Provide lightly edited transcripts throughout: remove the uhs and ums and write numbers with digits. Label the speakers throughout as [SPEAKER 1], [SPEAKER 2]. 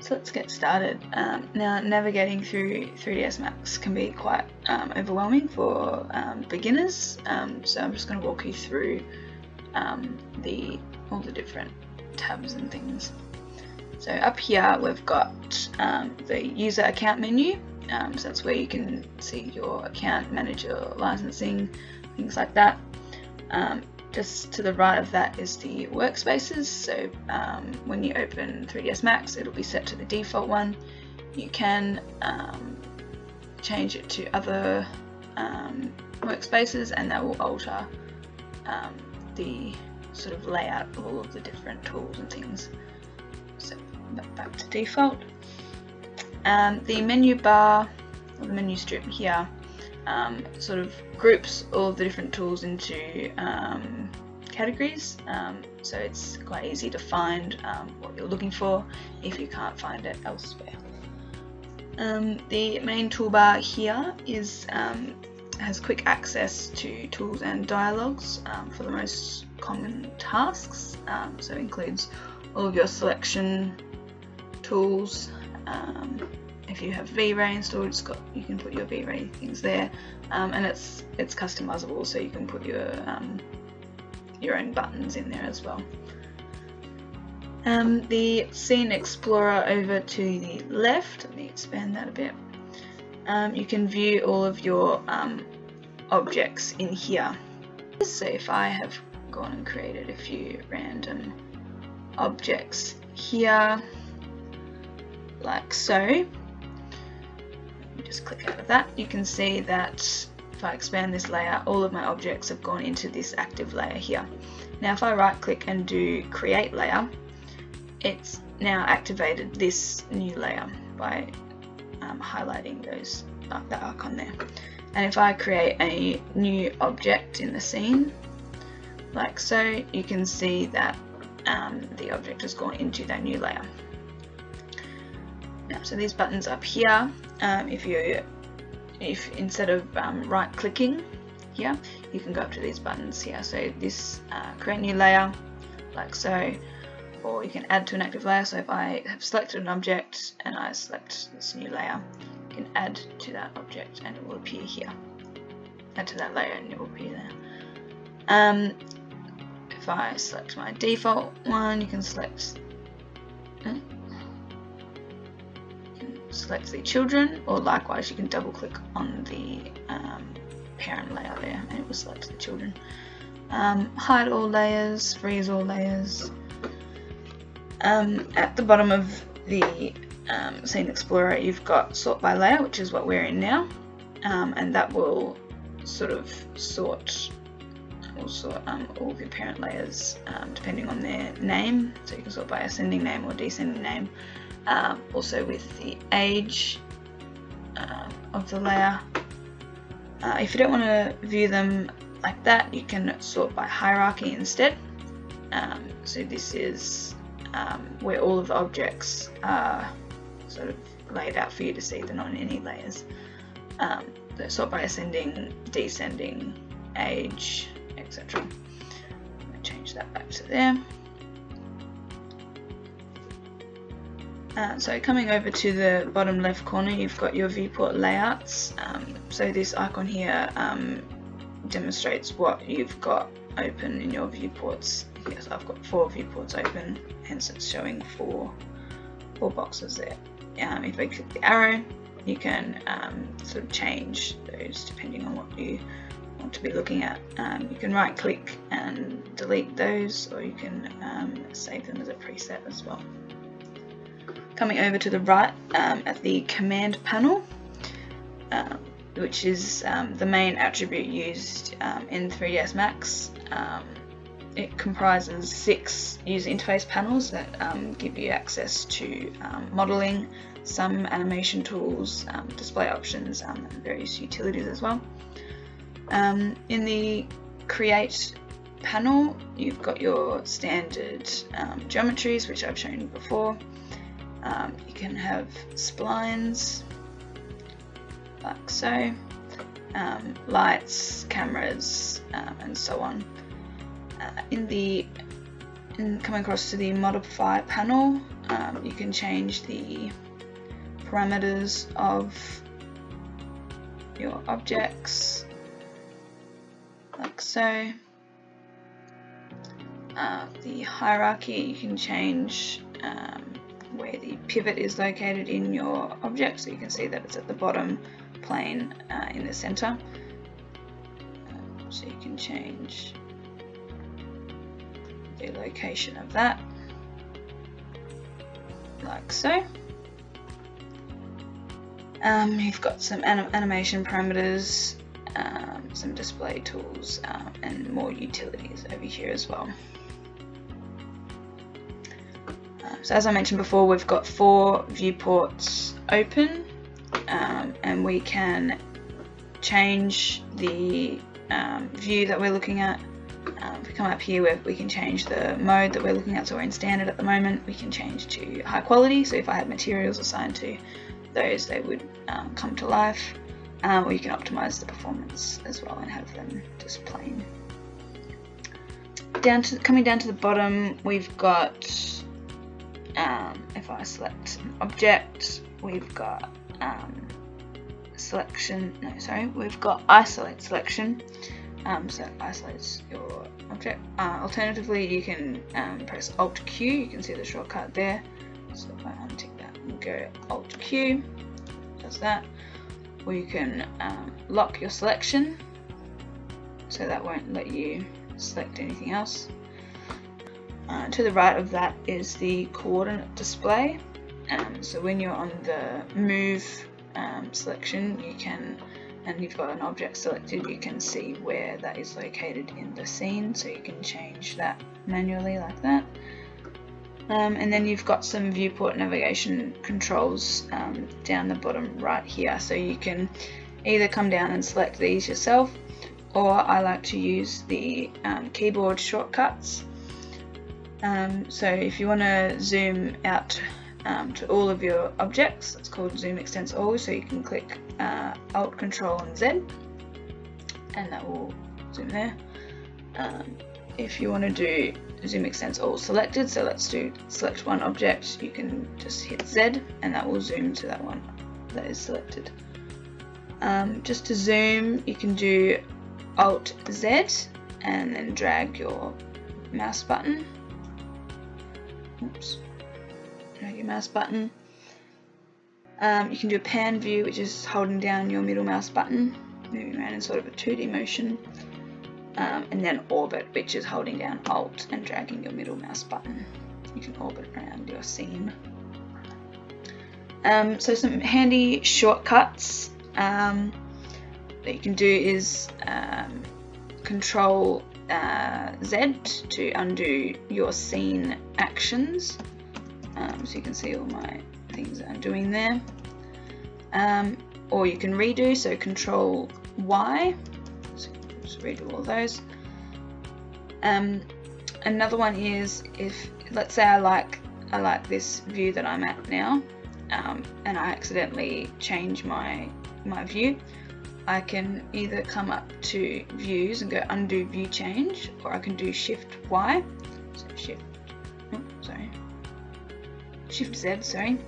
[SPEAKER 1] So let's get started. Now, navigating through 3ds Max can be quite overwhelming for beginners, so I'm just going to walk you through all the different tabs and things. So up here we've got the user account menu, so that's where you can see your account, manage your licensing, things like that. Just to the right of that is the workspaces, so when you open 3ds Max it'll be set to the default one. You can change it to other workspaces and that will alter the sort of layout of all of the different tools and things. So back to default. The menu bar, or the menu strip here, sort of groups all of the different tools into categories, so it's quite easy to find what you're looking for if you can't find it elsewhere. The main toolbar here has quick access to tools and dialogues for the most common tasks, so it includes all of your selection tools. If you have V-Ray installed, you can put your V-Ray things there, and it's customizable, so you can put your own buttons in there as well. The Scene Explorer over to the left, let me expand that a bit. You can view all of your objects in here. So if I have gone and created a few random objects here, like so, just click out of that, you can see that if I expand this layer, all of my objects have gone into this active layer here. Now if I right click and do create layer, it's now activated this new layer by highlighting the icon there. And if I create a new object in the scene, like so, you can see that the object has gone into that new layer. Now, so these buttons up here, if instead of right clicking here, you can go up to these buttons here. So this create new layer, like so, or you can add to an active layer. So if I have selected an object and I select this new layer, you can add to that object and it will appear here. Add to that layer and it will appear there. If I select my default one, you can select the children, or likewise you can double click on the parent layer there and it will select the children. Hide all layers, freeze all layers. At the bottom of the Scene Explorer you've got sort by layer, which is what we're in now, and that will sort of sort all of your parent layers depending on their name, so you can sort by ascending name or descending name. Also with the age of the layer. If you don't want to view them like that, you can sort by hierarchy instead. So this is where all of the objects are sort of laid out for you to see. They're not in any layers. So sort by ascending, descending, age, etc. I'm going to change that back to there. So coming over to the bottom left corner, you've got your viewport layouts. So this icon here demonstrates what you've got open in your viewports. Yes, I've got 4 viewports open, hence it's showing 4 boxes there. If I click the arrow, you can sort of change those depending on what you want to be looking at. You can right click and delete those, or you can save them as a preset as well. Coming over to the right at the command panel, which is the main attribute used in 3ds Max. It comprises 6 user interface panels that give you access to modeling, some animation tools, display options, and various utilities as well. In the create panel, you've got your standard geometries, which I've shown you before. You can have splines, like so, lights, cameras, and so on. In the And coming across to the modify panel, you can change the parameters of your objects like so. The hierarchy, you can change where the pivot is located in your object, so you can see that it's at the bottom plane in the center. So you can change the location of that like so. You've got some animation parameters, some display tools, and more utilities over here as well. So as I mentioned before, we've got 4 viewports open, and we can change the view that we're looking at. If we come up here, we can change the mode that we're looking at. So we're in standard at the moment. We can change to high quality, so if I had materials assigned to those, they would come to life, or you can optimize the performance as well and have them just plain. Coming down to the bottom, we've got, if I select an object, we've got we've got isolate selection, so it isolates your object. Alternatively, you can press Alt Q, you can see the shortcut there, so if I untick that and go Alt Q, does that. Or you can lock your selection, so that won't let you select anything else. To the right of that is the coordinate display. So when you're on the move selection, you can, and you've got an object selected, you can see where that is located in the scene, so you can change that manually like that. And then you've got some viewport navigation controls down the bottom right here, so you can either come down and select these yourself, or I like to use the keyboard shortcuts. So if you want to zoom out to all of your objects, it's called Zoom Extents All, so you can click Alt, Control and Z, and that will zoom there. If you want to do Zoom Extents All Selected, so let's do select one object, you can just hit Z and that will zoom to that one that is selected. Just to zoom, you can do Alt Z and then drag your mouse button. Drag your mouse button. You can do a pan view, which is holding down your middle mouse button, moving around in sort of a 2D motion. And then orbit, which is holding down Alt and dragging your middle mouse button. You can orbit around your scene. So some handy shortcuts that you can do is Control Z to undo your scene actions. So you can see all my things that I'm doing there. Or you can redo, so Control Y. So just redo all those. Another one is, if let's say I like this view that I'm at now, and I accidentally change my view, I can either come up to views and go undo view change, or I can do Shift Y, so Shift Z, sorry,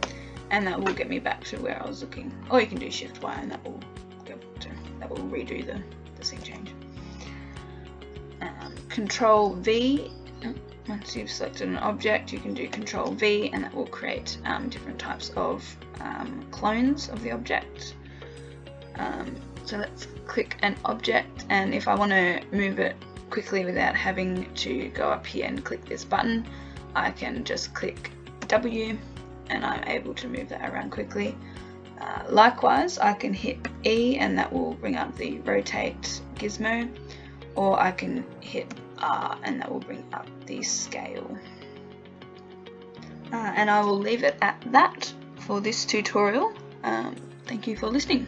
[SPEAKER 1] and that will get me back to where I was looking. Or you can do Shift Y and that will redo the scene change. Control V, once you've selected an object, you can do Control V and that will create different types of clones of the object. So let's click an object, and if I want to move it quickly without having to go up here and click this button, I can just click W and I'm able to move that around quickly. Likewise, I can hit E and that will bring up the rotate gizmo, or I can hit R and that will bring up the scale. And I will leave it at that for this tutorial. Thank you for listening.